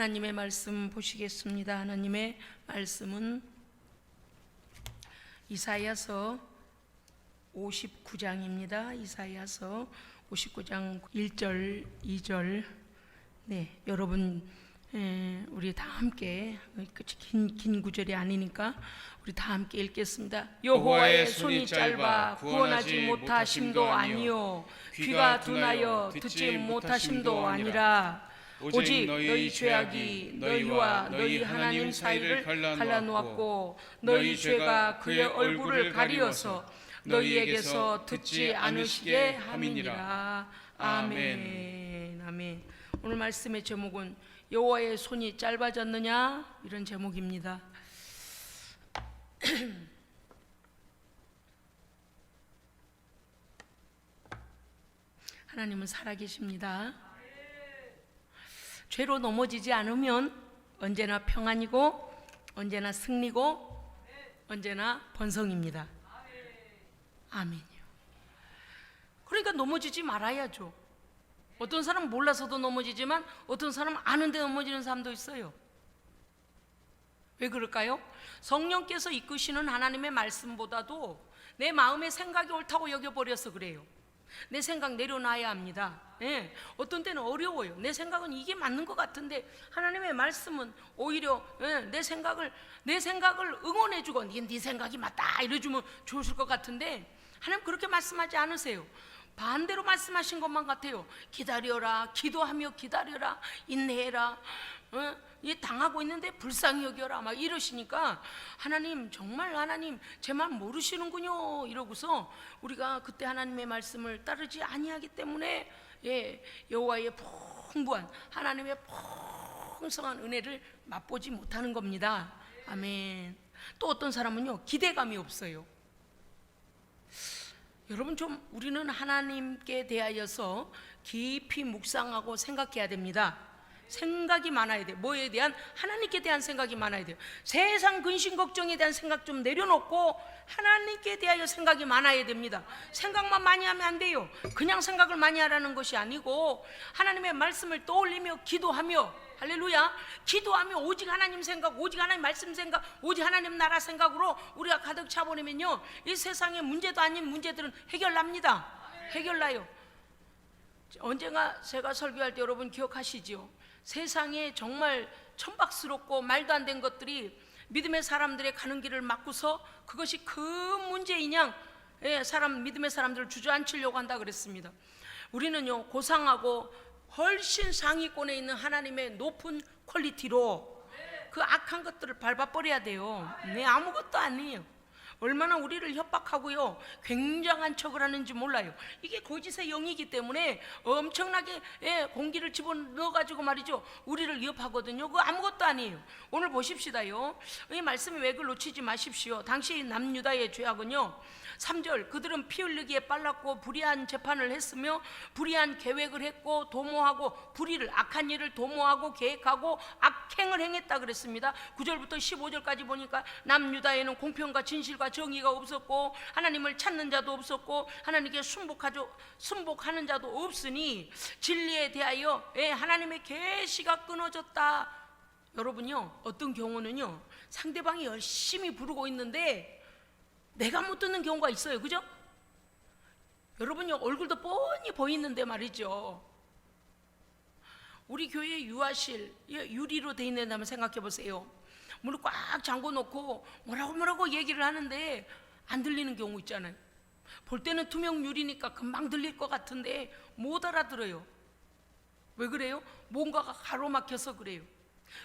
하나님의 말씀 보시겠습니다. 하나님의 말씀은 이사야서 59장입니다. 이사야서 59장 1절, 2절. 네, 여러분 우리 다 함께, 긴 구절이 아니니까 우리 다 함께 읽겠습니다. 여호와의 손이 짧아 구원하지 못하심도 아니요 귀가 둔하여 듣지 못하심도 아니라 오직 너희 죄악이 너희와 너희 하나님 사이를 갈라놓았고 너희 죄가 그의 얼굴을 가리어서 너희에게서 듣지 않으시게 함이니라. 아멘. 아멘. 오늘 말씀의 제목은 여호와의 손이 짧아졌느냐, 이런 제목입니다. 하나님은 살아계십니다. 죄로 넘어지지 않으면 언제나 평안이고 언제나 승리고 언제나 번성입니다. 아멘이요. 그러니까 넘어지지 말아야죠. 어떤 사람은 몰라서도 넘어지지만 어떤 사람은 아는데 넘어지는 사람도 있어요. 왜 그럴까요? 성령께서 이끄시는 하나님의 말씀보다도 내 마음의 생각이 옳다고 여겨버려서 그래요. 내 생각 내려놔야 합니다. 어떤 때는 어려워요. 내 생각은 이게 맞는 것 같은데 하나님의 말씀은 오히려 내 생각을 응원해주고 네 생각이 맞다 이래주면 좋으실 것 같은데 하나님 그렇게 말씀하지 않으세요. 반대로 말씀하신 것만 같아요. 기다려라, 기도하며 기다려라, 인내해라, 이 당하고 있는데 불쌍히 여겨라, 막 이러시니까 하나님, 정말 하나님 제 말 모르시는군요 이러고서 우리가 그때 하나님의 말씀을 따르지 아니하기 때문에 여호와의 풍부한 하나님의 풍성한 은혜를 맛보지 못하는 겁니다. 아멘. 또 어떤 사람은요, 기대감이 없어요. 여러분, 좀 우리는 하나님께 대하여서 깊이 묵상하고 생각해야 됩니다. 생각이 많아야 돼요. 뭐에 대한? 하나님께 대한 생각이 많아야 돼요. 세상 근심 걱정에 대한 생각 좀 내려놓고 하나님께 대하여 생각이 많아야 됩니다. 생각만 많이 하면 안 돼요. 그냥 생각을 많이 하라는 것이 아니고 하나님의 말씀을 떠올리며 기도하며, 할렐루야, 기도하며 오직 하나님 생각, 오직 하나님 말씀 생각, 오직 하나님 나라 생각으로 우리가 가득 차버리면요, 이 세상의 문제도 아닌 문제들은 해결납니다. 해결나요. 언젠가 제가 설교할 때 여러분 기억하시죠? 세상에 정말 천박스럽고 말도 안 된 것들이 믿음의 사람들의 가는 길을 막고서 그것이 큰 문제인 양 믿음의 사람들을 주저앉히려고 한다 그랬습니다. 우리는요, 고상하고 훨씬 상위권에 있는 하나님의 높은 퀄리티로 그 악한 것들을 밟아버려야 돼요. 아무것도 아니에요. 얼마나 우리를 협박하고요, 굉장한 척을 하는지 몰라요. 이게 거짓의 영이기 때문에 엄청나게 공기를 집어넣어가지고 말이죠, 우리를 위협하거든요. 그거 아무것도 아니에요. 오늘 보십시다요. 이 말씀의 맥을 놓치지 마십시오. 당시 남유다의 죄악은요, 3절, 그들은 피 흘리기에 빨랐고 불의한 재판을 했으며 불의한 계획을 했고 도모하고 불의를, 악한 일을 도모하고 계획하고 악행을 행했다 그랬습니다. 9절부터 15절까지 보니까 남유다에는 공평과 진실과 정의가 없었고 하나님을 찾는 자도 없었고 하나님께 순복하는 자도 없으니 진리에 대하여 하나님의 계시가 끊어졌다. 여러분요, 어떤 경우는요, 상대방이 열심히 부르고 있는데 내가 못 듣는 경우가 있어요. 그죠? 여러분요, 얼굴도 뻔히 보이는데 말이죠, 우리 교회 유아실 유리로 돼 있는 데 한번 생각해 보세요. 문을 꽉 잠궈 놓고 뭐라고 얘기를 하는데 안 들리는 경우 있잖아요. 볼 때는 투명 유리니까 금방 들릴 것 같은데 못 알아들어요. 왜 그래요? 뭔가가 가로막혀서 그래요.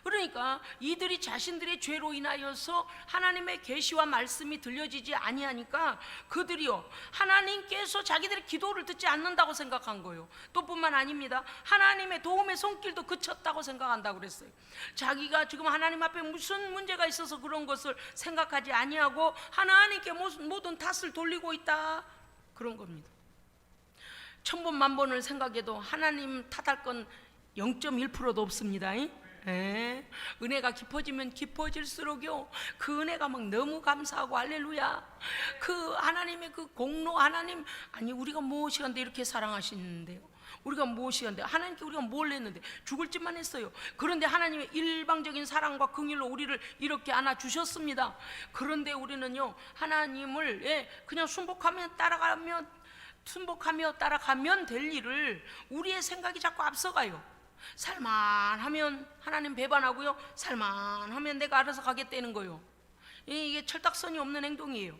그러니까 이들이 자신들의 죄로 인하여서 하나님의 계시와 말씀이 들려지지 아니하니까 그들이요, 하나님께서 자기들의 기도를 듣지 않는다고 생각한 거예요. 또 뿐만 아닙니다. 하나님의 도움의 손길도 그쳤다고 생각한다고 그랬어요. 자기가 지금 하나님 앞에 무슨 문제가 있어서 그런 것을 생각하지 아니하고 하나님께 모든 탓을 돌리고 있다, 그런 겁니다. 천번 만번을 생각해도 하나님 탓할 건 0.1%도 없습니다. 은혜가 깊어지면 깊어질수록요, 그 은혜가 막 너무 감사하고 할렐루야, 그 하나님의 그 공로, 하나님, 아니 우리가 무엇이간데 이렇게 사랑하시는데요, 우리가 무엇이 한데 하나님께 우리가 뭘 했는데 죽을 짓만 했어요. 그런데 하나님의 일방적인 사랑과 긍휼로 우리를 이렇게 안아주셨습니다. 그런데 우리는요 하나님을 그냥 순복하며 따라가면 될 일을 우리의 생각이 자꾸 앞서가요. 살만하면 하나님 배반하고요, 살만하면 내가 알아서 가겠다는 거예요. 이게 철딱선이 없는 행동이에요.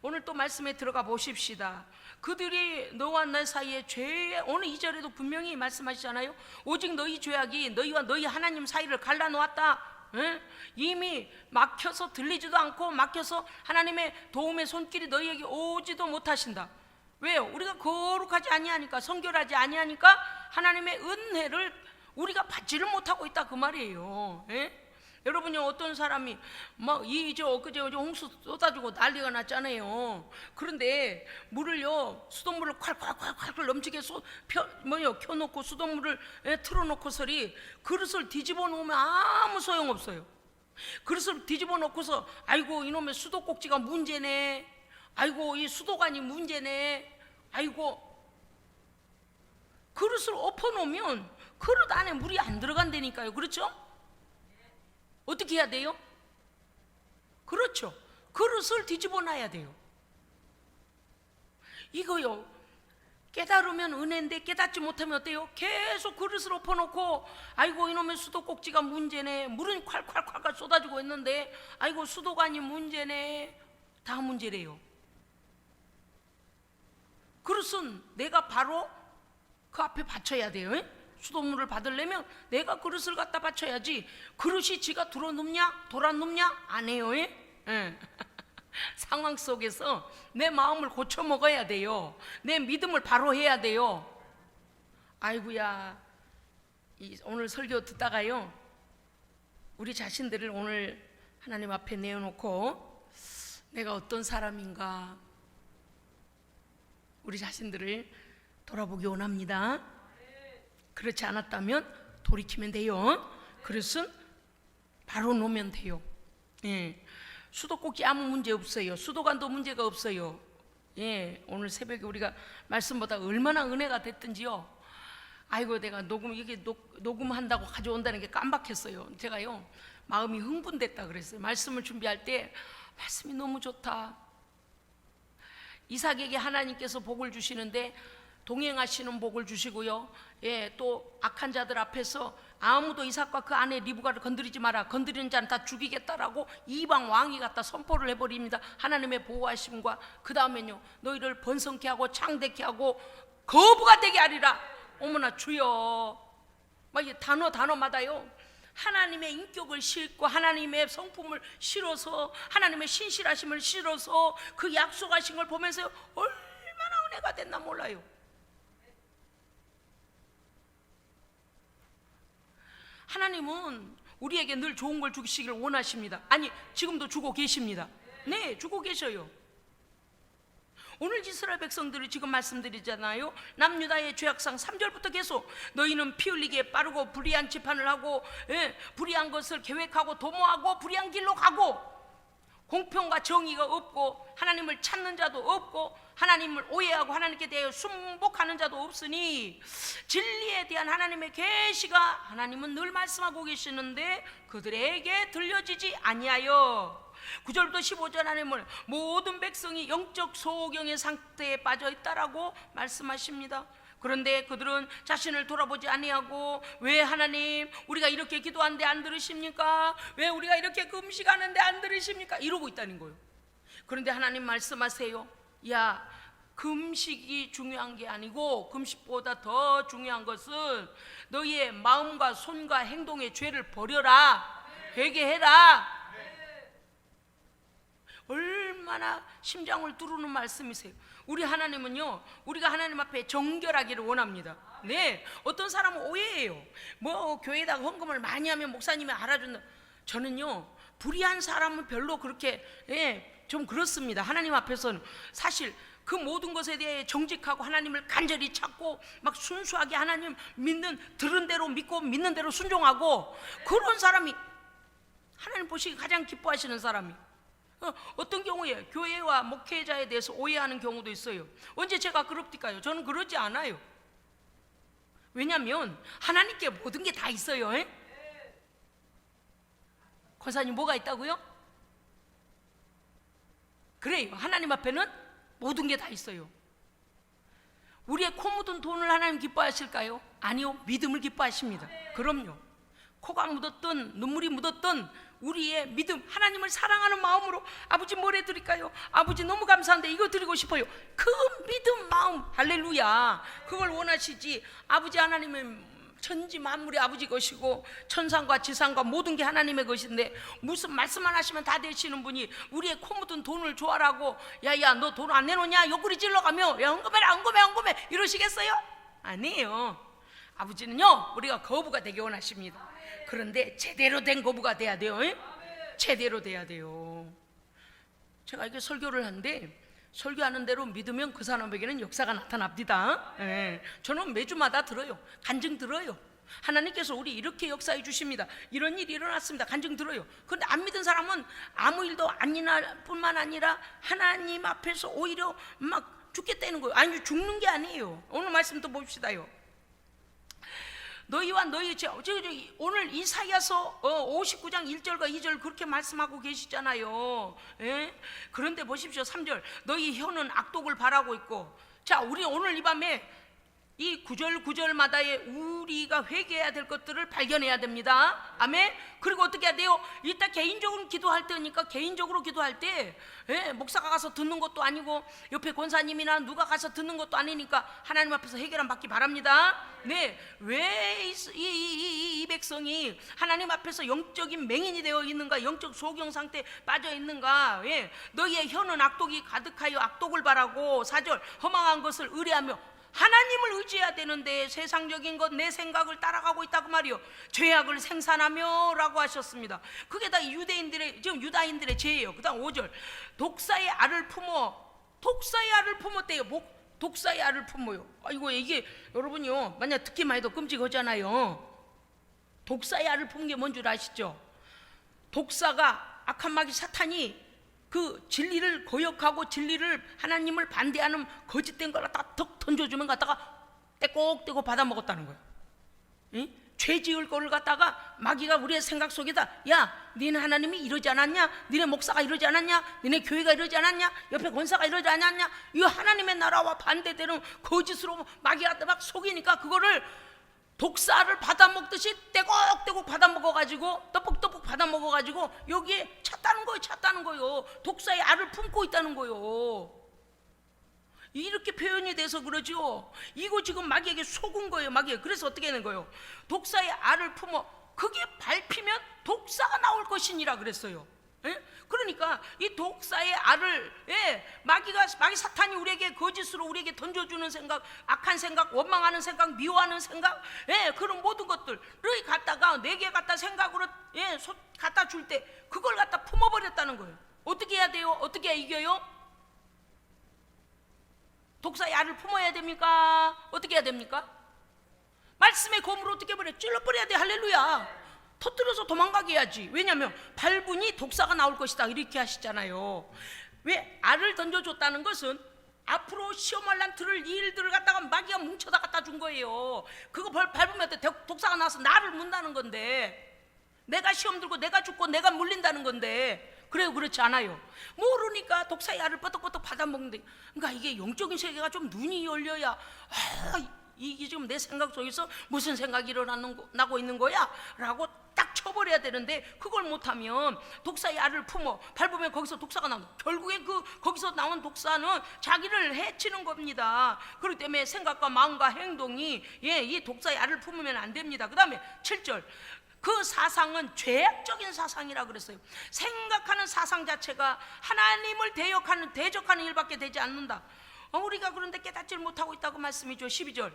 오늘 또 말씀에 들어가 보십시다. 그들이 너와 나 사이에 죄, 오늘 2절에도 분명히 말씀하시잖아요. 오직 너희 죄악이 너희와 너희 하나님 사이를 갈라놓았다. 이미 막혀서 들리지도 않고 막혀서 하나님의 도움의 손길이 너희에게 오지도 못하신다. 왜요? 우리가 거룩하지 아니하니까, 성결하지 아니하니까 하나님의 은혜를 우리가 받지를 못하고 있다 그 말이에요. 여러분이 어떤 사람이 막 이제 엊그제 홍수 쏟아지고 난리가 났잖아요. 그런데 물을요, 수돗물을 콸콸콸콸 넘치게 켜놓고 수돗물을 틀어놓고서리 그릇을 뒤집어 놓으면 아무 소용없어요. 그릇을 뒤집어 놓고서 아이고 이놈의 수도꼭지가 문제네, 아이고 이 수도관이 문제네, 아이고, 그릇을 엎어놓으면 그릇 안에 물이 안 들어간다니까요. 그렇죠? 어떻게 해야 돼요? 그렇죠, 그릇을 뒤집어 놔야 돼요. 이거요, 깨달으면 은혜인데 깨닫지 못하면 어때요? 계속 그릇을 엎어놓고 아이고 이놈의 수도꼭지가 문제네, 물은 콸콸콸 쏟아지고 있는데 아이고 수도관이 문제네, 다 문제래요. 그릇은 내가 바로 그 앞에 받쳐야 돼요. 수돗물을 받으려면 내가 그릇을 갖다 받쳐야지, 그릇이 지가 돌아눕냐? 안 해요. 상황 속에서 내 마음을 고쳐 먹어야 돼요. 내 믿음을 바로 해야 돼요. 아이고야, 오늘 설교 듣다가요, 우리 자신들을 오늘 하나님 앞에 내어놓고 내가 어떤 사람인가, 우리 자신들을 돌아보기 원합니다. 그렇지 않았다면 돌이키면 돼요. 그릇은 바로 놓으면 돼요. 수도꼭지 아무 문제 없어요. 수도관도 문제가 없어요. 오늘 새벽에 우리가 말씀보다 얼마나 은혜가 됐든지요. 아이고 내가 녹음한다고 가져온다는 게 깜박했어요. 제가요 마음이 흥분됐다 그랬어요. 말씀을 준비할 때 말씀이 너무 좋다. 이삭에게 하나님께서 복을 주시는데 동행하시는 복을 주시고요, 또 악한 자들 앞에서 아무도 이삭과 그 아내 리브가를 건드리지 마라, 건드리는 자는 다 죽이겠다라고 이방 왕이 갖다 선포를 해버립니다. 하나님의 보호하심과 그 다음에는요, 너희를 번성케 하고 창대케 하고 거부가 되게 하리라. 어머나 주여, 막 이 단어마다요 하나님의 인격을 싣고 하나님의 성품을 실어서 하나님의 신실하심을 실어서 그 약속하신 걸 보면서요 얼마나 은혜가 됐나 몰라요. 하나님은 우리에게 늘 좋은 걸 주시기를 원하십니다. 아니, 지금도 주고 계십니다. 네, 주고 계셔요. 오늘 이스라엘 백성들이 지금 말씀드리잖아요. 남유다의 죄악상 3절부터 계속 너희는 피 흘리기에 빠르고 불의한 재판을 하고, 불의한 것을 계획하고 도모하고 불의한 길로 가고, 공평과 정의가 없고 하나님을 찾는 자도 없고 하나님을 오해하고 하나님께 대하여 순복하는 자도 없으니 진리에 대한 하나님의 계시가 하나님은 늘 말씀하고 계시는데 그들에게 들려지지 아니하여. 9절부터 15절 하나님은 모든 백성이 영적 소경의 상태에 빠져 있다라고 말씀하십니다. 그런데 그들은 자신을 돌아보지 아니하고, 왜 하나님 우리가 이렇게 기도하는데 안 들으십니까? 왜 우리가 이렇게 금식하는데 안 들으십니까? 이러고 있다는 거예요. 그런데 하나님 말씀하세요. 야, 금식이 중요한 게 아니고 금식보다 더 중요한 것은 너희의 마음과 손과 행동의 죄를 버려라, 회개해라. 얼마나 심장을 뚫는 말씀이세요. 우리 하나님은요, 우리가 하나님 앞에 정결하기를 원합니다. 네, 어떤 사람은 오해해요. 뭐 교회에다가 헌금을 많이 하면 목사님이 알아준다. 저는요 불의한 사람은 별로 그렇게 좀 그렇습니다. 하나님 앞에서는 사실 그 모든 것에 대해 정직하고 하나님을 간절히 찾고 막 순수하게 하나님 들은 대로 믿고 믿는 대로 순종하고, 그런 사람이 하나님 보시기 가장 기뻐하시는 사람이. 어떤 경우에 교회와 목회자에 대해서 오해하는 경우도 있어요. 언제 제가 그럽니까요? 저는 그러지 않아요. 왜냐하면 하나님께 모든 게 다 있어요. 권사님 뭐가 있다고요? 그래요. 하나님 앞에는 모든 게 다 있어요. 우리의 코 묻은 돈을 하나님 기뻐하실까요? 아니요. 믿음을 기뻐하십니다. 그럼요. 코가 묻었든 눈물이 묻었든 우리의 믿음, 하나님을 사랑하는 마음으로 아버지 뭘 해드릴까요? 아버지 너무 감사한데 이거 드리고 싶어요. 그 믿음 마음, 할렐루야, 그걸 원하시지. 아버지 하나님은 천지 만물이 아버지 것이고 천상과 지상과 모든 게 하나님의 것인데 무슨 말씀만 하시면 다 되시는 분이 우리의 코 묻은 돈을 줘라고 야야 너 돈 안 내놓냐 옆구리 찔러가며 야 헌금해 이러시겠어요? 아니에요. 아버지는요 우리가 거부가 되게 원하십니다. 그런데 제대로 된 거부가 돼야 돼요. 제대로 돼야 돼요. 제가 이렇게 설교를 하는데 설교하는 대로 믿으면 그 사람에게는 역사가 나타납니다. 저는 매주마다 들어요. 간증 들어요. 하나님께서 우리 이렇게 역사해 주십니다. 이런 일이 일어났습니다. 간증 들어요. 그런데 안 믿은 사람은 아무 일도 아니나 뿐만 아니라 하나님 앞에서 오히려 막 죽겠다는 거예요. 아니 죽는 게 아니에요. 오늘 말씀도 봅시다요. 너희와 너희 오늘 이사야서 59장 1절과 2절 그렇게 말씀하고 계시잖아요. 그런데 보십시오. 3절 너희 혀는 악독을 바라고 있고. 자, 우리 오늘 이 밤에 이 구절마다의 우리가 회개해야 될 것들을 발견해야 됩니다. 아멘. 그리고 어떻게 해야 돼요? 이따 개인적으로 기도할 때니까 개인적으로 기도할 때 목사가 가서 듣는 것도 아니고 옆에 권사님이나 누가 가서 듣는 것도 아니니까 하나님 앞에서 해결함 받기 바랍니다. 네, 왜 이 백성이 하나님 앞에서 영적인 맹인이 되어 있는가, 영적 소경 상태에 빠져 있는가? 너희의 혀는 악독이 가득하여 악독을 바라고. 4절 허망한 것을 의뢰하며. 하나님을 의지해야 되는데 세상적인 것 내 생각을 따라가고 있다고 말이요. 죄악을 생산하며 라고 하셨습니다. 그게 다 유대인들의 지금 유다인들의 죄예요. 그 다음 5절 독사의 알을 품어. 독사의 알을 품었대요. 독사의 알을 품어요. 아이고 이게 여러분요 만약 듣기만 해도 끔찍하잖아요. 독사의 알을 품은 게 뭔 줄 아시죠? 독사가 악한 마귀 사탄이 그 진리를 거역하고 진리를 하나님을 반대하는 거짓된 걸 갖다가 턱 던져주면 갖다가 떼꼭떼고 받아먹었다는 거예요. 응? 죄 지을 거를 갖다가 마귀가 우리의 생각 속에다 야 니네 하나님이 이러지 않았냐, 니네 목사가 이러지 않았냐, 니네 교회가 이러지 않았냐, 옆에 권사가 이러지 않았냐, 이거 하나님의 나라와 반대되는 거짓으로 마귀가 막 속이니까 그거를 독사를 받아먹듯이 떼곡떼곡 받아먹어가지고 떡볶떡 받아먹어가지고 여기에 찼다는 거예요. 독사의 알을 품고 있다는 거예요. 이렇게 표현이 돼서 그러죠. 이거 지금 마귀에게 속은 거예요. 마귀에. 그래서 어떻게 하는 거예요? 독사의 알을 품어 그게 밟히면 독사가 나올 것이니라 그랬어요. 그러니까 이 독사의 알을 마귀 사탄이 우리에게 거짓으로 우리에게 던져주는 생각, 악한 생각, 원망하는 생각, 미워하는 생각, 그런 모든 것들을 갖다가 내게 갖다 생각으로 갖다 줄 때 그걸 갖다 품어버렸다는 거예요. 어떻게 해야 돼요? 어떻게 해야 이겨요? 독사의 알을 품어야 됩니까? 어떻게 해야 됩니까? 말씀의 검으로 어떻게 버려? 찔러버려야 돼. 할렐루야. 터뜨려서 도망가게 해야지. 왜냐하면 밟으니 독사가 나올 것이다 이렇게 하시잖아요. 왜? 알을 던져줬다는 것은 앞으로 시험할 난 들을 이 일들을 갖다가 마귀가 뭉쳐다 갖다 준 거예요. 그거 밟으면 독사가 나와서 나를 문다는 건데, 내가 시험 들고 내가 죽고 내가 물린다는 건데, 그래요? 그렇지 않아요. 모르니까 독사의 알을 뻗떡뻗떡 받아먹는데, 그러니까 이게 영적인 세계가 좀 눈이 열려야 이게 지금 내 생각 속에서 무슨 생각이 일어나고 있는 거야? 라고 딱 쳐버려야 되는데 그걸 못하면 독사의 알을 품어 밟으면 거기서 독사가 나온다. 결국에 거기서 나온 독사는 자기를 해치는 겁니다. 그렇기 때문에 생각과 마음과 행동이 이 독사의 알을 품으면 안 됩니다. 그 다음에 7절 그 사상은 죄악적인 사상이라 그랬어요. 생각하는 사상 자체가 하나님을 대적하는 일밖에 되지 않는다. 우리가 그런데 깨닫지를 못하고 있다고 말씀이죠. 12절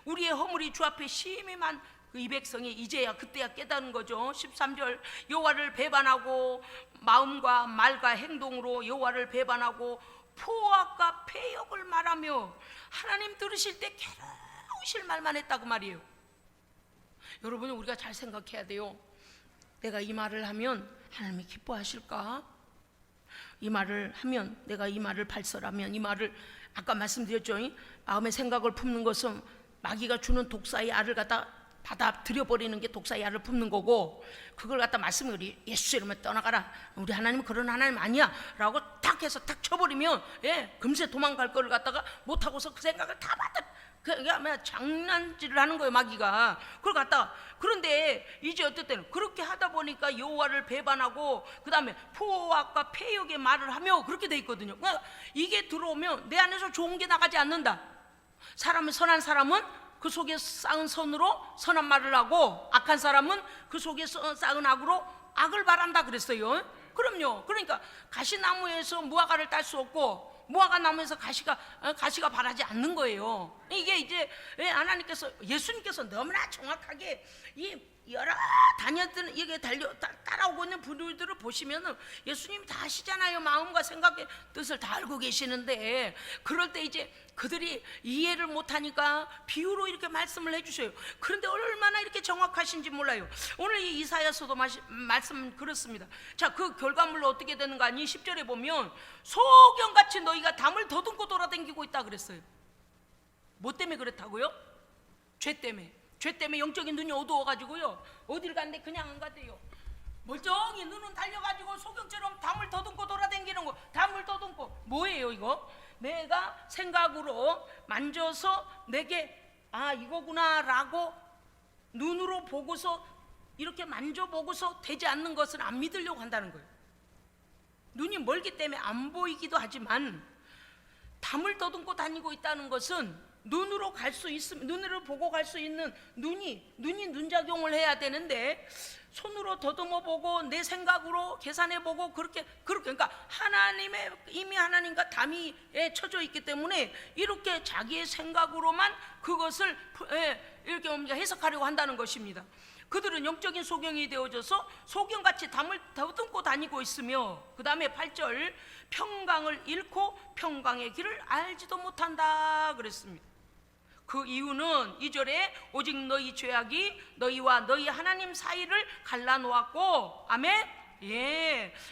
우리의 허물이 주 앞에 심히 많 이 백성이 이제야 그때야 깨닫는 거죠. 13절 여호와를 배반하고 마음과 말과 행동으로 여호와를 배반하고 포악과 패역을 말하며 하나님 들으실 때 괴로우실 말만 했다고 말이에요. 여러분 우리가 잘 생각해야 돼요. 내가 이 말을 하면 하나님이 기뻐하실까? 이 말을 하면, 내가 이 말을 발설하면, 이 말을 아까 말씀드렸죠. 마음의 생각을 품는 것은 마귀가 주는 독사의 알을 갖다 받아 들여버리는 게 독사의 알을 품는 거고, 그걸 갖다 말씀을 우리 예수 이름에 떠나가라, 우리 하나님은 그런 하나님 아니야 라고 탁 해서 탁 쳐버리면 금세 도망갈 거를 갖다가 못하고서 그 생각을 다 받아, 그게 아마 장난질을 하는 거예요, 마귀가. 그걸 갖다가. 그런데 이제 어쨌든 그렇게 하다 보니까 여호와를 배반하고 그 다음에 포악과 폐역의 말을 하며 그렇게 돼 있거든요. 그러니까 이게 들어오면 내 안에서 좋은 게 나가지 않는다. 선한 사람은 그 속에 쌓은 선으로 선한 말을 하고, 악한 사람은 그 속에 쌓은 악으로 악을 바란다 그랬어요. 그럼요. 그러니까 가시나무에서 무화과를 딸 수 없고 무화과 나무에서 가시가 바라지 않는 거예요. 이게 이제 하나님께서, 예수님께서 너무나 정확하게 이 여러 다녔던 이게 따라오고 있는 분들을 보시면은 예수님이 다 아시잖아요. 마음과 생각의 뜻을 다 알고 계시는데, 그럴 때 이제 그들이 이해를 못하니까 비유로 이렇게 말씀을 해주셔요. 그런데 얼마나 이렇게 정확하신지 몰라요. 오늘 이 이사야서도 말씀 그렇습니다. 자, 그 결과물로 어떻게 되는가 하니 10절에 보면 소경같이 너희가 담을 더듬고 돌아다니고 있다 그랬어요. 뭐 때문에 그렇다고요? 죄 때문에. 죄 때문에 영적인 눈이 어두워가지고요, 어딜 갔는데 그냥 안 가대요. 멀쩡히 눈은 달려가지고 소경처럼 담을 더듬고 돌아다니는 거. 담을 더듬고 뭐예요 이거? 내가 생각으로 만져서 내게 이거구나 라고 눈으로 보고서 이렇게 만져보고서 되지 않는 것은 안 믿으려고 한다는 거예요. 눈이 멀기 때문에 안 보이기도 하지만 담을 더듬고 다니고 있다는 것은 눈으로 갈 수 있으면, 눈으로 보고 갈 수 있는 눈이 눈작용을 해야 되는데, 손으로 더듬어 보고 내 생각으로 계산해 보고 그렇게 그러니까 이미 하나님과 담이에 쳐져 있기 때문에 이렇게 자기의 생각으로만 그것을 이렇게 해석하려고 한다는 것입니다. 그들은 영적인 소경이 되어져서 소경같이 담을 더듬고 다니고 있으며, 그 다음에 8절, 평강을 잃고 평강의 길을 알지도 못한다 그랬습니다. 그 이유는 2절에 오직 너희 죄악이 너희와 너희 하나님 사이를 갈라놓았고, 아멘.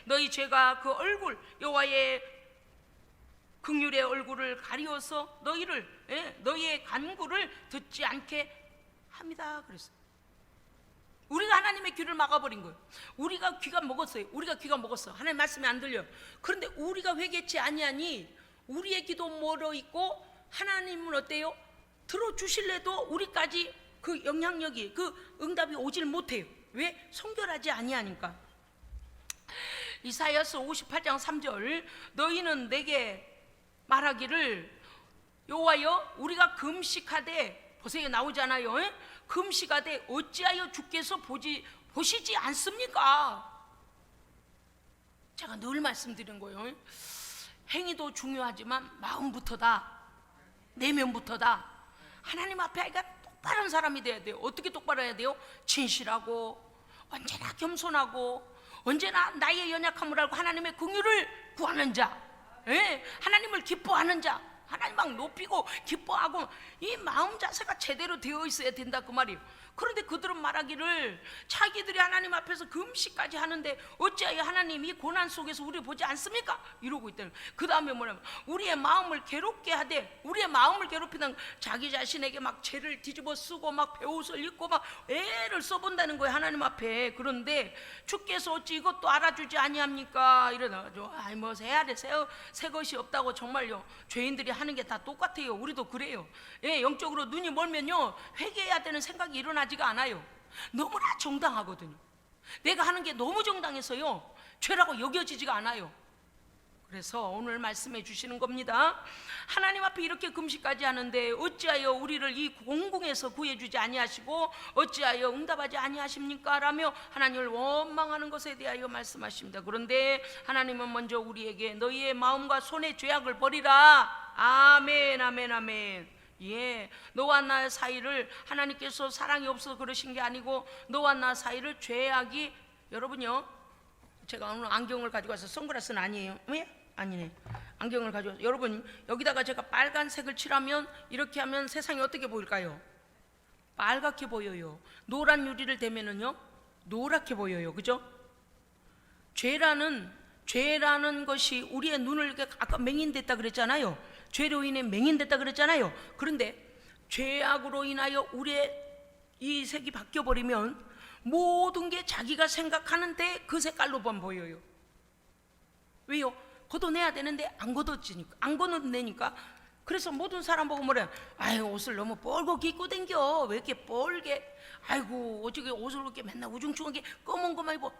너희 죄가 그 얼굴, 여호와의 긍휼의 얼굴을 가리워서 너희의 간구를 듣지 않게 합니다 그랬어요. 우리가 하나님의 귀를 막아버린 거예요. 우리가 귀가 먹었어요. 하나님 말씀이 안 들려요. 그런데 우리가 회개치 아니하니 우리의 귀도 멀어 있고, 하나님은 어때요? 들어주실래도 우리까지 그 영향력이, 그 응답이 오질 못해요. 왜? 성결하지 아니하니까. 이사야서 58장 3절, 너희는 내게 말하기를 여호와여 우리가 금식하되, 보세요 나오잖아요. 금식하되 어찌하여 주께서 보시지 않습니까? 제가 늘 말씀드린 거예요. 행위도 중요하지만 마음부터다, 내면부터다. 하나님 앞에 아이가 똑바른 사람이 돼야 돼요. 어떻게 똑바로 해야 돼요? 진실하고, 언제나 겸손하고, 언제나 나의 연약함을 알고 하나님의 긍휼을 구하는 자, 하나님을 기뻐하는 자, 하나님 막 높이고 기뻐하고, 이 마음 자세가 제대로 되어 있어야 된다 그 말이에요. 그런데 그들은 말하기를 자기들이 하나님 앞에서 금식까지 하는데 어찌하여 하나님이 고난 속에서 우리를 보지 않습니까? 이러고 있다는 거예요. 그 다음에 뭐냐면 우리의 마음을 괴롭게 하되, 우리의 마음을 괴롭히는 자기 자신에게 막 죄를 뒤집어 쓰고 막 베옷을 입고 막 애를 써본다는 거예요 하나님 앞에. 그런데 주께서 어찌 이것도 알아주지 아니합니까? 이러다가 뭐 새 것이 없다고. 정말요, 죄인들이 하는 게 다 똑같아요. 우리도 그래요. 영적으로 눈이 멀면요 회개해야 되는 생각이 일어나지가 않아요. 너무나 정당하거든요. 내가 하는 게 너무 정당해서요 죄라고 여겨지지가 않아요. 그래서 오늘 말씀해 주시는 겁니다. 하나님 앞에 이렇게 금식까지 하는데 어찌하여 우리를 이 공궁에서 구해주지 아니하시고 어찌하여 응답하지 아니하십니까? 라며 하나님을 원망하는 것에 대하여 말씀하십니다. 그런데 하나님은 먼저 우리에게 너희의 마음과 손의 죄악을 버리라. 아멘, 아멘, 아멘. 너와 나 사이를 하나님께서 사랑이 없어서 그러신 게 아니고, 너와 나 사이를 죄악이, 여러분요, 제가 오늘 안경을 가지고 와서, 선글라스는 아니에요. 왜? 아니네. 안경을 가지고 와서, 여러분 여기다가 제가 빨간색을 칠하면, 이렇게 하면 세상이 어떻게 보일까요? 빨갛게 보여요. 노란 유리를 대면은요 노랗게 보여요. 그죠? 죄라는 죄라는 것이 우리의 눈을, 아까 맹인됐다 그랬잖아요. 죄로 인해 맹인됐다 그랬잖아요. 그런데 죄악으로 인하여 우리의 이 색이 바뀌어버리면 모든 게 자기가 생각하는데 그 색깔로만 보여요. 왜요? 걷어내야 되는데 안 걷어지니까, 안 걷어내니까. 그래서 모든 사람 보고 뭐래? 아유, 옷을 너무 뻘겋게 입고 댕겨. 왜 이렇게 뻘게? 아이고, 어떻게 옷을 그렇게 맨날 우중충하게 검은 것만 입어?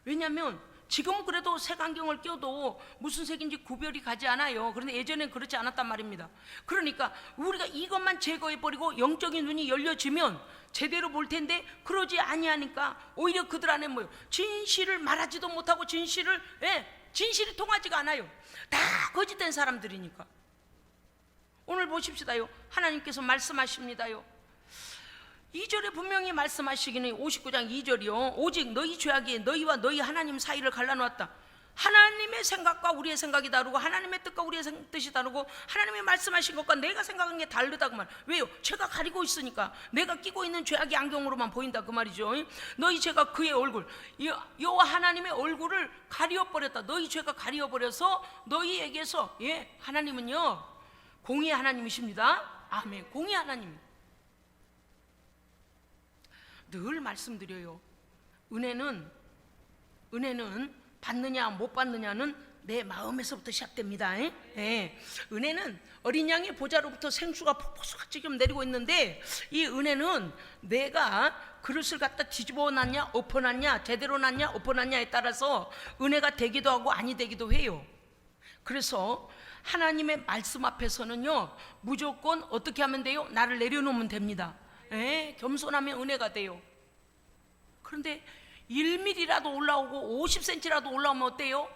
왜냐면 지금 그래도 색안경을 껴도 무슨 색인지 구별이 가지 않아요. 그런데 예전엔 그렇지 않았단 말입니다. 그러니까 우리가 이것만 제거해버리고 영적인 눈이 열려지면 제대로 볼 텐데, 그러지 아니하니까 오히려 그들 안에 뭐요? 진실을 말하지도 못하고 진실이 통하지가 않아요. 다 거짓된 사람들이니까. 오늘 보십시다요. 하나님께서 말씀하십니다요. 2절에 분명히 말씀하시기는 59장 2절이요. 오직 너희 죄악이 너희와 너희 하나님 사이를 갈라놓았다. 하나님의 생각과 우리의 생각이 다르고 하나님의 뜻과 우리의 뜻이 다르고 하나님이 말씀하신 것과 내가 생각한 게 다르다고 말. 왜요? 죄가 가리고 있으니까. 내가 끼고 있는 죄악의 안경으로만 보인다 그 말이죠. 너희 죄가 그의 얼굴, 여호와 하나님의 얼굴을 가려버렸다. 너희 죄가 가려버려서 너희에게서, 하나님은요 공의의 하나님이십니다. 아멘. 공의의 하나님. 늘 말씀드려요. 은혜는 받느냐 못 받느냐는 내 마음에서부터 시작됩니다. 은혜는 어린 양의 보좌로부터 생수가 폭포수같이 지금 내리고 있는데, 이 은혜는 내가 그릇을 갖다 뒤집어 놨냐 엎어놨냐, 제대로 놨냐 엎어놨냐에 따라서 은혜가 되기도 하고 아니 되기도 해요. 그래서 하나님의 말씀 앞에서는요 무조건 어떻게 하면 돼요? 나를 내려놓으면 됩니다. 겸손하면 은혜가 돼요. 그런데 1mm라도 올라오고 50cm라도 올라오면 어때요?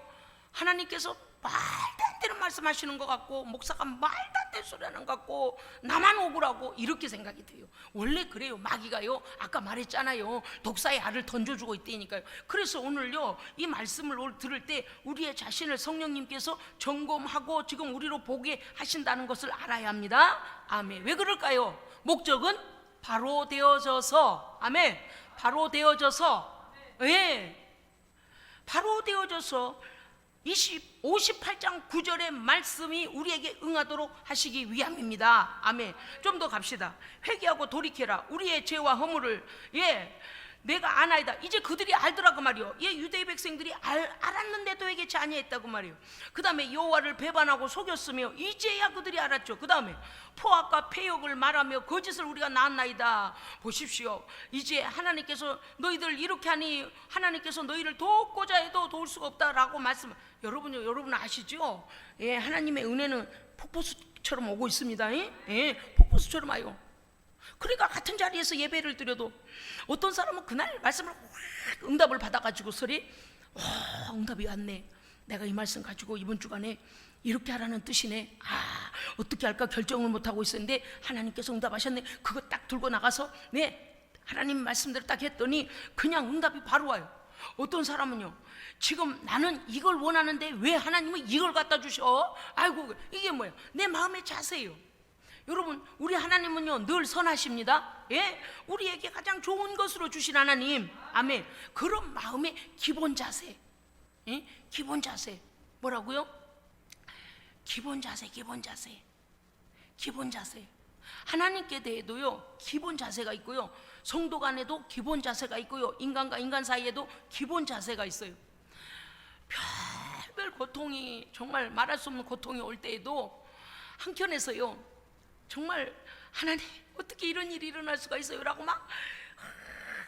하나님께서 말도 안 되는 말씀하시는 것 같고, 목사가 말도 안 되는 소리 하는 것 같고, 나만 억울하고, 이렇게 생각이 돼요. 원래 그래요. 마귀가요, 아까 말했잖아요, 독사의 알을 던져주고 있다니까요. 그래서 오늘요 이 말씀을 들을 때 우리의 자신을 성령님께서 점검하고 지금 우리로 보게 하신다는 것을 알아야 합니다. 아멘. 왜 그럴까요? 목적은 바로 되어져서, 아멘, 바로 되어져서, 바로 되어져서 58장 9절의 말씀이 우리에게 응하도록 하시기 위함입니다. 아멘. 좀 더 갑시다. 회개하고 돌이켜라. 우리의 죄와 허물을 내가 아나이다. 이제 그들이 알더라고 말이요. 유대의 백성들이 알았는데도 회개치 아니했다고 말이요. 그 다음에 여호와를 배반하고 속였으며 이제야 그들이 알았죠. 그 다음에 포악과 폐역을 말하며 거짓을 우리가 낳았나이다. 보십시오. 이제 하나님께서 너희들 이렇게 하니 하나님께서 너희를 돕고자 해도 도울 수가 없다라고 말씀. 여러분 아시죠? 하나님의 은혜는 폭포수처럼 오고 있습니다. 폭포수처럼 와요. 그러니까 같은 자리에서 예배를 드려도 어떤 사람은 그날 말씀을 확 응답을 받아가지고 응답이 왔네. 내가 이 말씀 가지고 이번 주간에 이렇게 하라는 뜻이네. 어떻게 할까 결정을 못하고 있었는데 하나님께서 응답하셨네. 그거 딱 들고 나가서 하나님 말씀대로 딱 했더니 그냥 응답이 바로 와요. 어떤 사람은요, 지금 나는 이걸 원하는데 왜 하나님은 이걸 갖다 주셔? 아이고, 이게 뭐야? 내 마음의 자세예요. 여러분, 우리 하나님은요 늘 선하십니다. 우리에게 가장 좋은 것으로 주신 하나님. 아멘. 그런 마음의 기본 자세. 기본 자세. 뭐라고요? 기본 자세. 하나님께 대해도요 기본 자세가 있고요, 성도 간에도 기본 자세가 있고요, 인간과 인간 사이에도 기본 자세가 있어요. 별별 고통이, 정말 말할 수 없는 고통이 올 때에도 한켠에서요 정말 하나님 어떻게 이런 일이 일어날 수가 있어요? 라고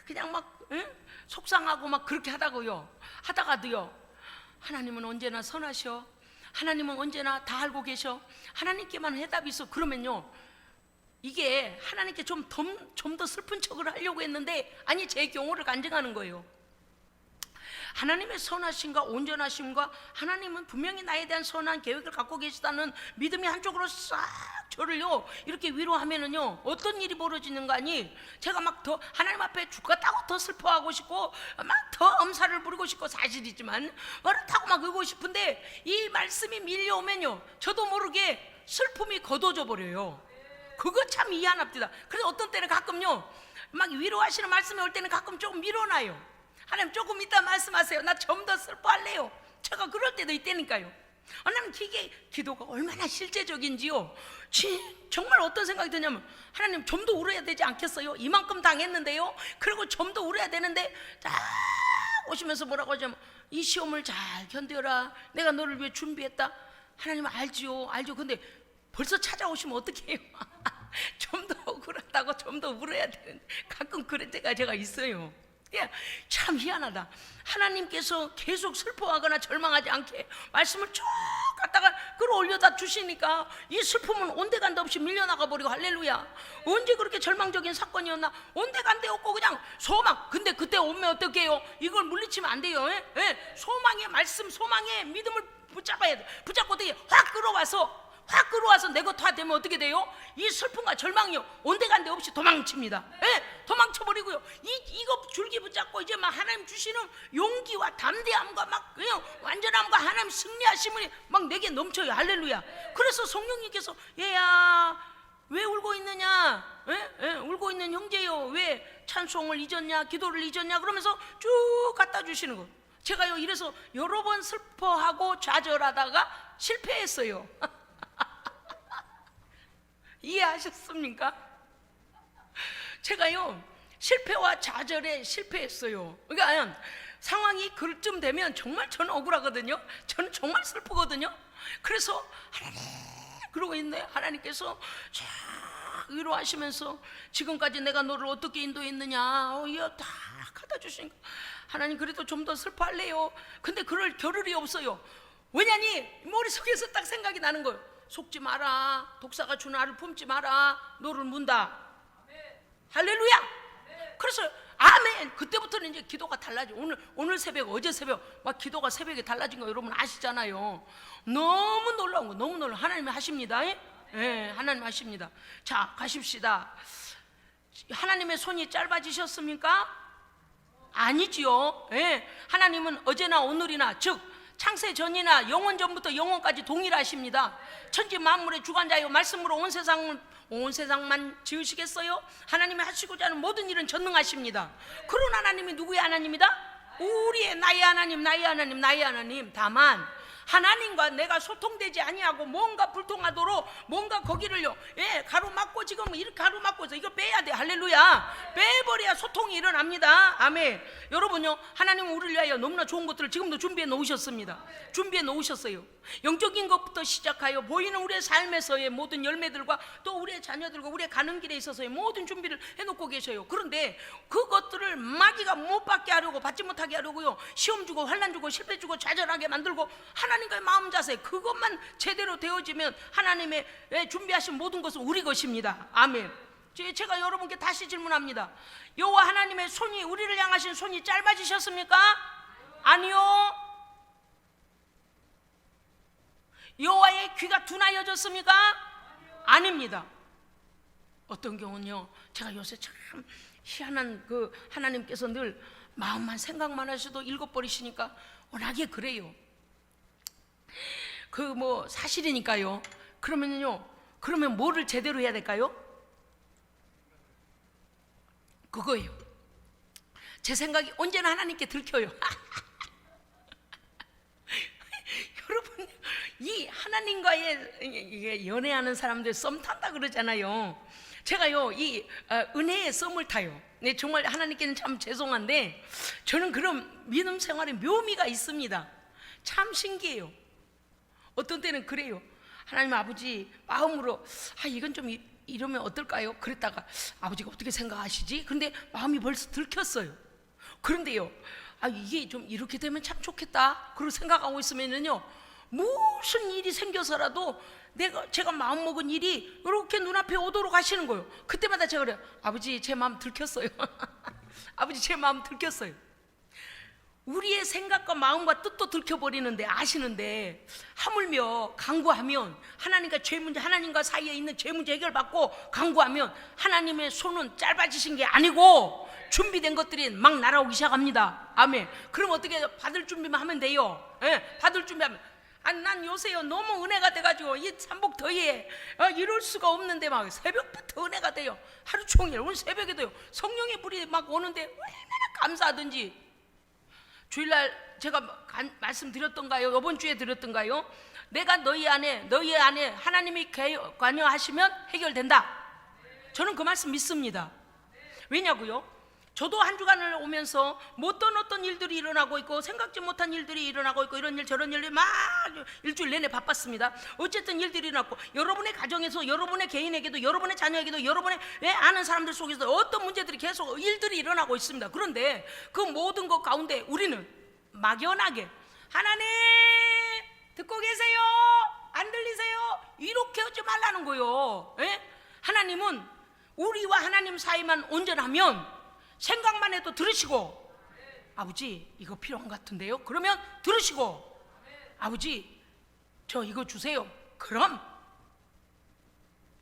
그냥 속상하고 그렇게 하다가도요 하나님은 언제나 선하셔. 하나님은 언제나 다 알고 계셔. 하나님께만 해답이 있어. 그러면요 이게 하나님께 좀 더 슬픈 척을 하려고 했는데 아니, 제 경우를 간증하는 거예요. 하나님의 선하심과 온전하심과 하나님은 분명히 나에 대한 선한 계획을 갖고 계시다는 믿음이 한쪽으로 싹 저를요 이렇게 위로하면은요 어떤 일이 벌어지는가 하니, 제가 더 하나님 앞에 죽겠다고 더 슬퍼하고 싶고 더 엄살을 부리고 싶고, 사실이지만 그렇다고 울고 싶은데 이 말씀이 밀려오면요 저도 모르게 슬픔이 걷어져 버려요. 그거 참 미안합니다. 그래서 어떤 때는 가끔요 위로하시는 말씀이 올 때는 가끔 조금 밀어놔요. 하나님 조금 이따 말씀하세요. 나 좀 더 슬퍼할래요. 제가 그럴 때도 있다니까요. 하나님 기도가 얼마나 실제적인지요. 정말 어떤 생각이 드냐면, 하나님 좀 더 울어야 되지 않겠어요? 이만큼 당했는데요. 그리고 좀 더 울어야 되는데, 딱 오시면서 뭐라고 하냐면, 이 시험을 잘 견뎌라. 내가 너를 위해 준비했다. 하나님 알지요, 알죠. 근데 벌써 찾아오시면 어떡해요? 좀 더 억울하다고 좀 더 울어야 되는데, 가끔 그럴 때가 제가 있어요. 참 희한하다. 하나님께서 계속 슬퍼하거나 절망하지 않게 말씀을 쭉 갖다가 끌어올려다 주시니까 이 슬픔은 온데간데 없이 밀려나가 버리고, 할렐루야. 언제 그렇게 절망적인 사건이었나? 온데간데 없고 그냥 소망. 근데 그때 오면 어떡해요? 이걸 물리치면 안 돼요. 소망의 말씀, 소망의 믿음을 붙잡아야 돼. 붙잡고 되게 확 끌어와서 내 것 다 되면 어떻게 돼요? 이 슬픔과 절망이요, 온데간데 없이 도망칩니다. 도망쳐버리고요. 이거 줄기 붙잡고 이제 막 하나님 주시는 용기와 담대함과 막 그냥 완전함과 하나님 승리하심이 막 내게 넘쳐요. 할렐루야. 그래서 성령님께서, 얘야 왜 울고 있느냐? 울고 있는 형제요, 왜 찬송을 잊었냐, 기도를 잊었냐, 그러면서 쭉 갖다 주시는 거. 제가요 이래서 여러 번 슬퍼하고 좌절하다가 실패했어요. 이해하셨습니까? 제가요 실패와 좌절에 실패했어요. 그러니까 상황이 그쯤 되면 정말 저는 억울하거든요. 저는 정말 슬프거든요. 그래서 하나님 그러고 있네. 하나님께서 쫙 위로하시면서, 지금까지 내가 너를 어떻게 인도했느냐, 이거 다 갖다 주시니까, 하나님 그래도 좀 더 슬퍼할래요. 근데 그럴 겨를이 없어요. 왜냐니 머릿속에서 딱 생각이 나는 거예요. 속지 마라. 독사가 주는 알을 품지 마라. 너를 문다. 할렐루야. 그래서 아멘. 그때부터는 이제 기도가 달라져. 오늘 새벽, 어제 새벽 막 기도가 새벽에 달라진 거 여러분 아시잖아요. 너무 놀라운 거, 너무 놀라. 하나님이 하십니다. 하나님 하십니다. 자, 가십시다. 하나님의 손이 짧아지셨습니까? 아니지요. 하나님은 어제나 오늘이나, 즉 창세 전이나 영원 전부터 영원까지 동일하십니다. 천지 만물의 주관자요, 말씀으로 온 세상만 지으시겠어요? 하나님이 하시고자 하는 모든 일은 전능하십니다. 그런 하나님이 누구의 하나님이다? 우리의 나의 하나님. 다만 하나님과 내가 소통되지 아니하고 뭔가 불통하도록 뭔가 거기를요 가로막고, 지금 이렇게 가로막고서 이거 빼야 돼. 할렐루야. 빼버려야 소통이 일어납니다. 아멘. 여러분요, 하나님은 우리를 위하여 너무나 좋은 것들을 지금도 준비해 놓으셨습니다. 준비해 놓으셨어요. 영적인 것부터 시작하여 보이는 우리의 삶에서의 모든 열매들과 또 우리의 자녀들과 우리의 가는 길에 있어서의 모든 준비를 해놓고 계셔요. 그런데 그것들을 마귀가 못 받게 하려고, 받지 못하게 하려고요, 시험 주고 환난 주고 실패 주고 좌절하게 만들고, 하나님과의 마음 자세 그것만 제대로 되어지면 하나님의 준비하신 모든 것은 우리 것입니다. 아멘. 제가 여러분께 다시 질문합니다. 여호와 하나님의 손이, 우리를 향하신 손이 짧아지셨습니까? 아니요. 여호와의 귀가 둔하여졌습니까? 아닙니다. 어떤 경우는요, 제가 요새 참 희한한 하나님께서 늘 마음만 생각만 하셔도 읽어버리시니까 워낙에 그래요. 사실이니까요. 그러면 뭐를 제대로 해야 될까요? 그거예요. 제 생각이 언제나 하나님께 들켜요. 여러분, 이 하나님과의 연애하는 사람들 썸 탄다 그러잖아요. 제가요 이 은혜의 썸을 타요. 네, 정말 하나님께는 참 죄송한데 저는 그런 믿음 생활에 묘미가 있습니다. 참 신기해요. 어떤 때는 그래요. 하나님 아버지 마음으로 이건 좀 이러면 어떨까요? 그랬다가 아버지가 어떻게 생각하시지? 근데 마음이 벌써 들켰어요. 그런데요, 이게 좀 이렇게 되면 참 좋겠다 그러고 생각하고 있으면은요, 무슨 일이 생겨서라도 제가 마음먹은 일이 이렇게 눈앞에 오도록 하시는 거예요. 그때마다 제가 그래요. 아버지 제 마음 들켰어요. 아버지 제 마음 들켰어요. 우리의 생각과 마음과 뜻도 들켜버리는데 아시는데, 하물며 간구하면 하나님과 사이에 있는 죄 문제 해결받고 간구하면 하나님의 손은 짧아지신 게 아니고 준비된 것들이 막 날아오기 시작합니다. 아멘. 그럼 어떻게 해요? 받을 준비만 하면 돼요. 받을 준비하면. 난 요새요 너무 은혜가 돼가지고 이 삼복 더위에 이럴 수가 없는데 막 새벽부터 은혜가 돼요. 하루 종일 오늘 새벽에도요 성령의 불이 막 오는데 얼마나 감사하든지. 주일날 제가 말씀드렸던가요? 이번 주에 드렸던가요? 내가 너희 안에 하나님이 관여하시면 해결된다. 저는 그 말씀 믿습니다. 왜냐고요? 저도 한 주간을 오면서 어떤 일들이 일어나고 있고 생각지 못한 일들이 일어나고 있고 이런 일 저런 일이 막 일주일 내내 바빴습니다. 어쨌든 일들이 일어났고 여러분의 가정에서 여러분의 개인에게도 여러분의 자녀에게도 여러분의 아는 사람들 속에서 어떤 문제들이 계속 일들이 일어나고 있습니다. 그런데 그 모든 것 가운데 우리는 막연하게 하나님 듣고 계세요? 안 들리세요? 이렇게 하지 말라는 거예요. 하나님은 우리와 하나님 사이만 온전하면 생각만 해도 들으시고, 아버지 이거 필요한 것 같은데요? 그러면 들으시고, 아버지 저 이거 주세요. 그럼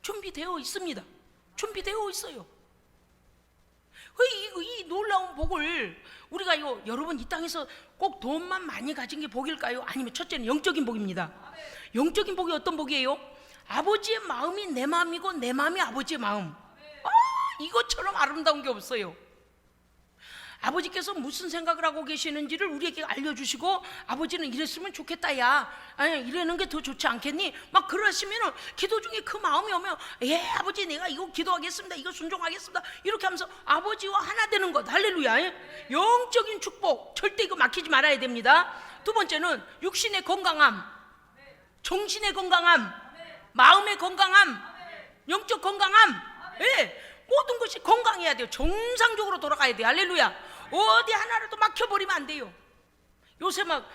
준비되어 있습니다. 준비되어 있어요. 이 놀라운 복을 우리가 여러분 이 땅에서 꼭 돈만 많이 가진 게 복일까요? 아니면 첫째는 영적인 복입니다. 영적인 복이 어떤 복이에요? 아버지의 마음이 내 마음이고 내 마음이 아버지의 마음. 이것처럼 아름다운 게 없어요. 아버지께서 무슨 생각을 하고 계시는지를 우리에게 알려주시고, 아버지는 이랬으면 좋겠다, 야, 아니 이러는 게 더 좋지 않겠니? 막 그러시면 기도 중에 그 마음이 오면, 예 아버지 내가 이거 기도하겠습니다, 이거 순종하겠습니다, 이렇게 하면서 아버지와 하나 되는 것. 할렐루야. 영적인 축복 절대 이거 막히지 말아야 됩니다. 두 번째는 육신의 건강함, 정신의 건강함, 마음의 건강함, 영적 건강함. 모든 것이 건강해야 돼요. 정상적으로 돌아가야 돼요. 할렐루야. 어디 하나라도 막혀버리면 안 돼요. 요새 막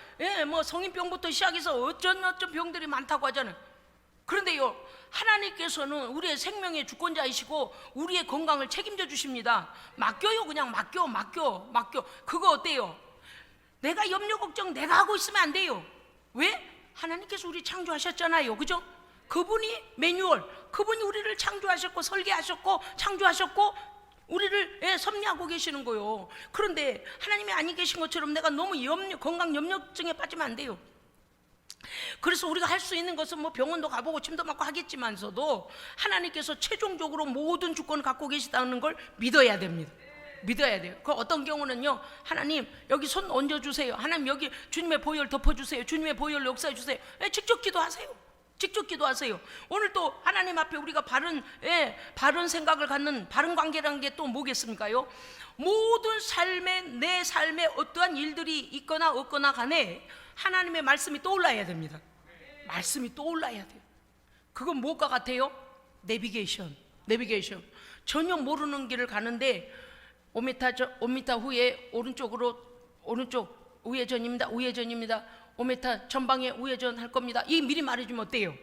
뭐 성인병부터 시작해서 어쩐 병들이 많다고 하잖아요. 그런데요, 하나님께서는 우리의 생명의 주권자이시고 우리의 건강을 책임져 주십니다. 맡겨요. 그냥 맡겨. 그거 어때요? 내가 염려 걱정 내가 하고 있으면 안 돼요. 왜? 하나님께서 우리 창조하셨잖아요. 그죠? 그분이 매뉴얼, 그분이 우리를 창조하셨고 설계하셨고 창조하셨고 우리를 섭리하고 계시는 거예요. 그런데 하나님이 아니 계신 것처럼 내가 너무 건강 염려증에 빠지면 안 돼요. 그래서 우리가 할 수 있는 것은 뭐 병원도 가보고 침도 맞고 하겠지만서도 하나님께서 최종적으로 모든 주권을 갖고 계시다는 걸 믿어야 됩니다. 믿어야 돼요. 그 어떤 경우는요, 하나님 여기 손 얹어주세요, 하나님 여기 주님의 보혈 덮어주세요, 주님의 보혈 역사해주세요. 직접 기도하세요. 직접 기도하세요. 오늘 또 하나님 앞에 우리가 바른 생각을 갖는 바른 관계라는 게 또 뭐겠습니까요? 모든 내 삶에 어떠한 일들이 있거나 없거나 간에 하나님의 말씀이 떠올라야 됩니다. 말씀이 떠올라야 돼요. 그건 무엇과 같아요? 내비게이션. 전혀 모르는 길을 가는데 5m 후에 오른쪽 우회전입니다. 5m 전방에 우회전 할 겁니다. 이 미리 말해주면 어때요?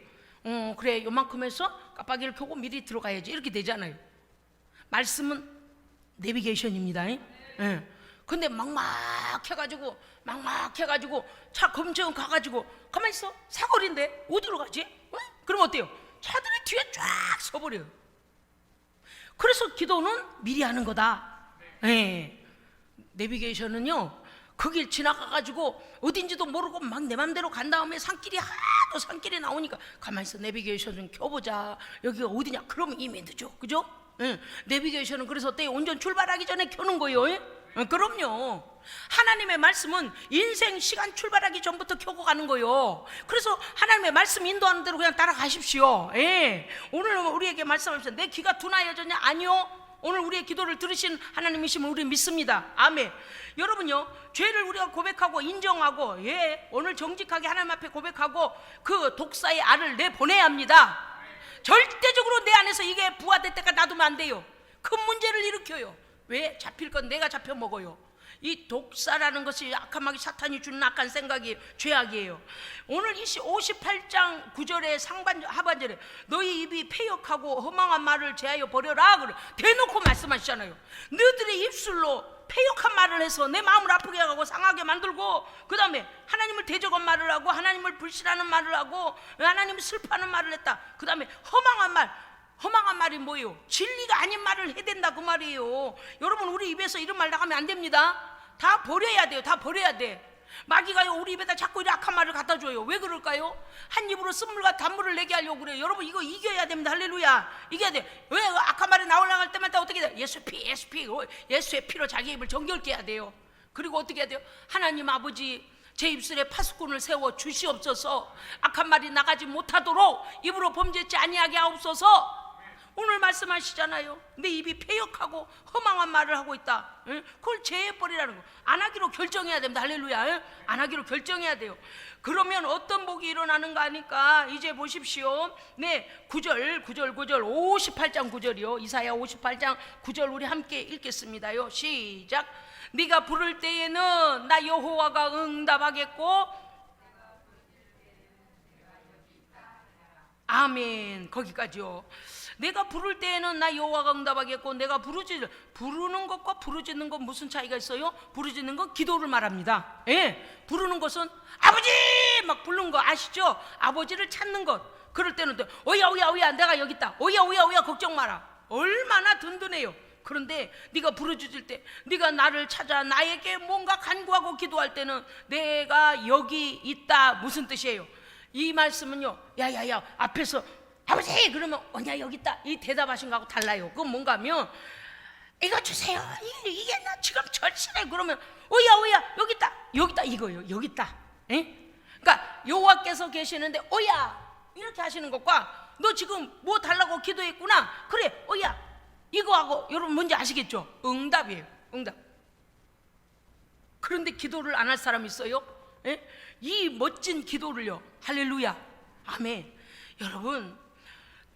그래 요만큼 해서 깜빡이를 켜고 미리 들어가야지, 이렇게 되잖아요. 말씀은 내비게이션입니다. 근데 막막해가지고 차 검정 가가지고 가만히 있어, 사거리인데 어디로 가지? 그럼 어때요? 차들이 뒤에 쫙 서버려요. 그래서 기도는 미리 하는 거다. 내비게이션은요, 그 길 지나가가지고 어딘지도 모르고 막 내 맘대로 간 다음에 산길이 나오니까 가만히 있어, 내비게이션 좀 켜보자, 여기가 어디냐? 그러면 이미 늦죠. 그죠? 내비게이션은 그래서 어때요? 운전 출발하기 전에 켜는 거예요. 그럼요. 하나님의 말씀은 인생 시간 출발하기 전부터 켜고 가는 거예요. 그래서 하나님의 말씀 인도하는 대로 그냥 따라가십시오. 오늘 우리에게 말씀하셨어요. 내 귀가 둔하여졌냐? 아니요. 오늘 우리의 기도를 들으신 하나님이심을 우리 믿습니다. 아멘. 여러분요, 죄를 우리가 고백하고 인정하고, 오늘 정직하게 하나님 앞에 고백하고 그 독사의 알을 내보내야 합니다. 절대적으로 내 안에서 이게 부화될 때까지 놔두면 안 돼요. 큰 문제를 일으켜요. 왜? 잡힐 건 내가 잡혀 먹어요. 이 독사라는 것이 악한 마귀 사탄이 주는 악한 생각이 죄악이에요. 오늘 58장 9절의 하반절에 너희 입이 패역하고 허망한 말을 제하여 버려라, 그래 대놓고 말씀하시잖아요. 너희들의 입술로 패역한 말을 해서 내 마음을 아프게 하고 상하게 만들고, 그 다음에 하나님을 대적한 말을 하고 하나님을 불신하는 말을 하고 하나님을 슬퍼하는 말을 했다. 그 다음에 허망한 말이 뭐예요? 진리가 아닌 말을 해야 된다, 그 말이에요. 여러분, 우리 입에서 이런 말 나가면 안 됩니다. 다 버려야 돼요. 다 버려야 돼. 마귀가요, 우리 입에다 자꾸 이렇게 악한 말을 갖다 줘요. 왜 그럴까요? 한 입으로 쓴물과 단물을 내게 하려고 그래요. 여러분, 이거 이겨야 됩니다. 할렐루야. 이겨야 돼. 왜 악한 말이 나오려고 할 때마다 어떻게 돼? 예수의 피로 자기 입을 정결케 해야 돼요. 그리고 어떻게 해야 돼요? 하나님 아버지, 제 입술에 파수꾼을 세워 주시옵소서. 악한 말이 나가지 못하도록 입으로 범죄치 아니하게 하옵소서. 오늘 말씀하시잖아요. 내 입이 패역하고 허망한 말을 하고 있다. 그걸 제해버리라는 거. 안 하기로 결정해야 됩니다. 할렐루야. 안 하기로 결정해야 돼요. 그러면 어떤 복이 일어나는가 하니까 이제 보십시오. 네, 9절 58장 9절이요. 이사야 58장 9절 우리 함께 읽겠습니다요. 시작. 네가 부를 때에는 나 여호와가 응답하겠고, 아멘. 거기까지요. 내가 부를 때에는 나 여호와가 응답하겠고, 내가 부르는 것과 부르짖는 것 무슨 차이가 있어요? 부르짖는 건 기도를 말합니다. 예, 부르는 것은 아버지 막 부르는 거 아시죠? 아버지를 찾는 것. 그럴 때는 또 오야 내가 여기 있다. 오야 걱정 마라. 얼마나 든든해요. 그런데 네가 부르짖을 때, 네가 나를 찾아 나에게 뭔가 간구하고 기도할 때는 내가 여기 있다. 무슨 뜻이에요? 이 말씀은요, 야야야 앞에서 아버지 그러면 어냐 여기 있다 이 대답하신 거하고 달라요. 그건 뭔가 하면 이거 주세요. 이게 나 지금 절실해. 그러면 오야 여기 있다 이거예요. 여기 있다. 에? 그러니까 여호와께서 계시는데 오야 이렇게 하시는 것과 너 지금 뭐 달라고 기도했구나. 그래 오야 이거하고 여러분 뭔지 아시겠죠? 응답이에요. 응답. 그런데 기도를 안 할 사람 있어요? 에? 이 멋진 기도를요. 할렐루야 아멘. 여러분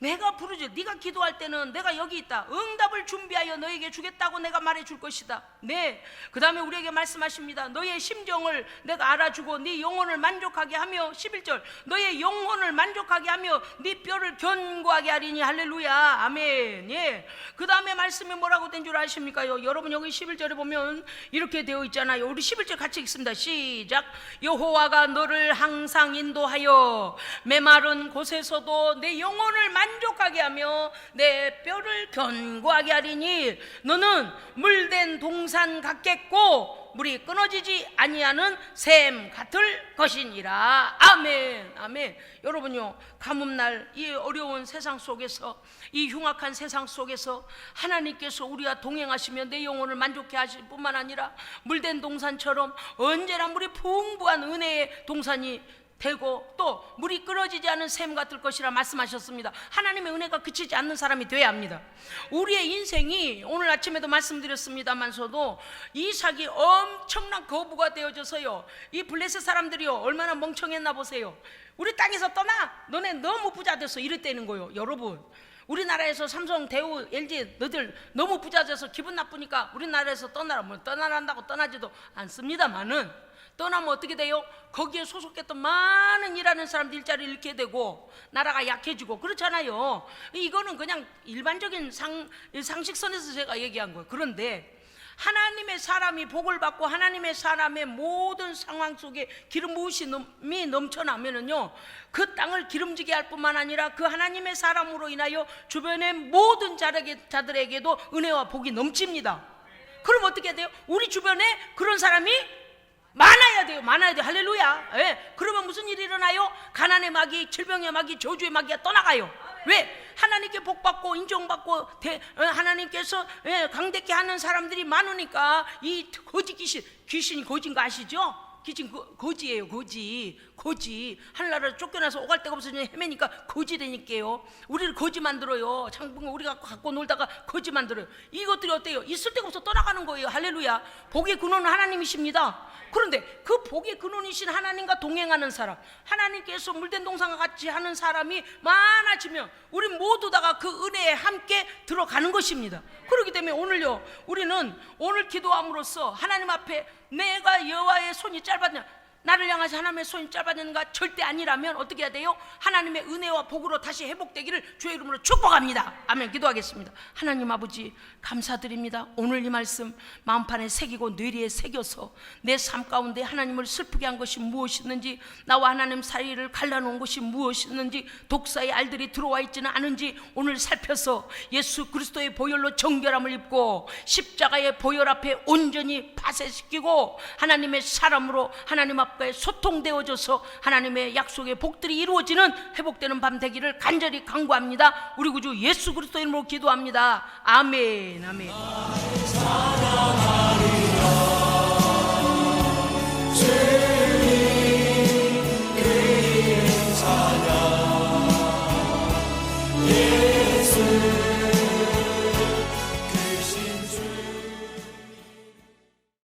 내가 부르지, 네가 기도할 때는 내가 여기 있다. 응답을 준비하여 너에게 주겠다고 내가 말해줄 것이다. 네. 그 다음에 우리에게 말씀하십니다. 너의 심정을 내가 알아주고 네 영혼을 만족하게 하며, 11절 너의 영혼을 만족하게 하며 네 뼈를 견고하게 하리니. 할렐루야 아멘. 예. 그 다음에 말씀이 뭐라고 된 줄 아십니까요? 여러분 여기 11절에 보면 이렇게 되어 있잖아요. 우리 11절 같이 읽습니다. 시작. 여호와가 너를 항상 인도하여 메마른 곳에서도 내 영혼을 만족하게 하며 내 뼈를 견고하게 하리니. 너는 물된 동산 같겠고 물이 끊어지지 아니하는 샘 같을 것이니라. 아멘 아멘. 여러분요, 가뭄날 이 어려운 세상 속에서, 이 흉악한 세상 속에서 하나님께서 우리와 동행하시며 내 영혼을 만족해 하실 뿐만 아니라 물된 동산처럼 언제나 물이 풍부한 은혜의 동산이 되고 또 물이 끊어지지 않은 샘 같을 것이라 말씀하셨습니다. 하나님의 은혜가 그치지 않는 사람이 돼야 합니다. 우리의 인생이 오늘 아침에도 말씀드렸습니다만서도 이삭이 엄청난 거부가 되어져서요, 이 블레셋 사람들이요 얼마나 멍청했나 보세요. 우리 땅에서 떠나, 너네 너무 부자 됐어 이랬다는 거예요. 여러분 우리나라에서 삼성, 대우, LG 너들 너무 부자 돼서 기분 나쁘니까 우리나라에서 떠나라. 뭐 떠나란다고 떠나지도 않습니다만은, 떠나면 어떻게 돼요? 거기에 소속했던 많은 일하는 사람들 일자리를 잃게 되고 나라가 약해지고 그렇잖아요. 이거는 그냥 일반적인 상식선에서 제가 얘기한 거예요. 그런데 하나님의 사람이 복을 받고 하나님의 사람의 모든 상황 속에 기름 부으심이 넘쳐나면은요, 그 땅을 기름지게 할 뿐만 아니라 그 하나님의 사람으로 인하여 주변의 모든 자들에게도 은혜와 복이 넘칩니다. 그럼 어떻게 돼요? 우리 주변에 그런 사람이 많아야 돼요. 할렐루야. 예. 그러면 무슨 일이 일어나요? 가난의 마귀, 질병의 마귀, 저주의 마귀가 떠나가요. 왜? 하나님께 복받고 인정받고 하나님께서 강대케 하는 사람들이 많으니까. 이 거지 귀신이 거지인 거 아시죠? 귀신 거지예요. 거지. 하늘나라로 쫓겨나서 오갈 데가 없어서 헤매니까 거지 되니까요. 우리를 거지 만들어요. 장봉을 우리가 갖고 놀다가 거지 만들어요. 이것들이 어때요? 있을 데가 없어 떠나가는 거예요. 할렐루야. 복의 근원은 하나님이십니다. 그런데 그 복의 근원이신 하나님과 동행하는 사람, 하나님께서 물된 동산과 같이 하는 사람이 많아지면 우리 모두 다가 그 은혜에 함께 들어가는 것입니다. 그렇기 때문에 오늘요, 우리는 오늘 기도함으로써 하나님 앞에 내가 여호와의 손이 짧았냐, 나를 향하시 하나님의 손이 짧아지는가 절대 아니라면 어떻게 해야 돼요? 하나님의 은혜와 복으로 다시 회복되기를 주의 이름으로 축복합니다. 아멘. 기도하겠습니다. 하나님 아버지 감사드립니다. 오늘 이 말씀 마음판에 새기고 뇌리에 새겨서 내 삶 가운데 하나님을 슬프게 한 것이 무엇이었는지, 나와 하나님 사이를 갈라놓은 것이 무엇이었는지, 독사의 알들이 들어와 있지는 않은지 오늘 살펴서 예수 그리스도의 보혈로 정결함을 입고 십자가의 보혈 앞에 온전히 파쇄시키고 하나님의 사람으로 하나님 앞에 소통되어져서 하나님의 약속의 복들이 이루어지는 회복되는 밤 되기를 간절히 간구합니다. 우리 구주 예수 그리스도 이름으로 기도합니다. 아멘.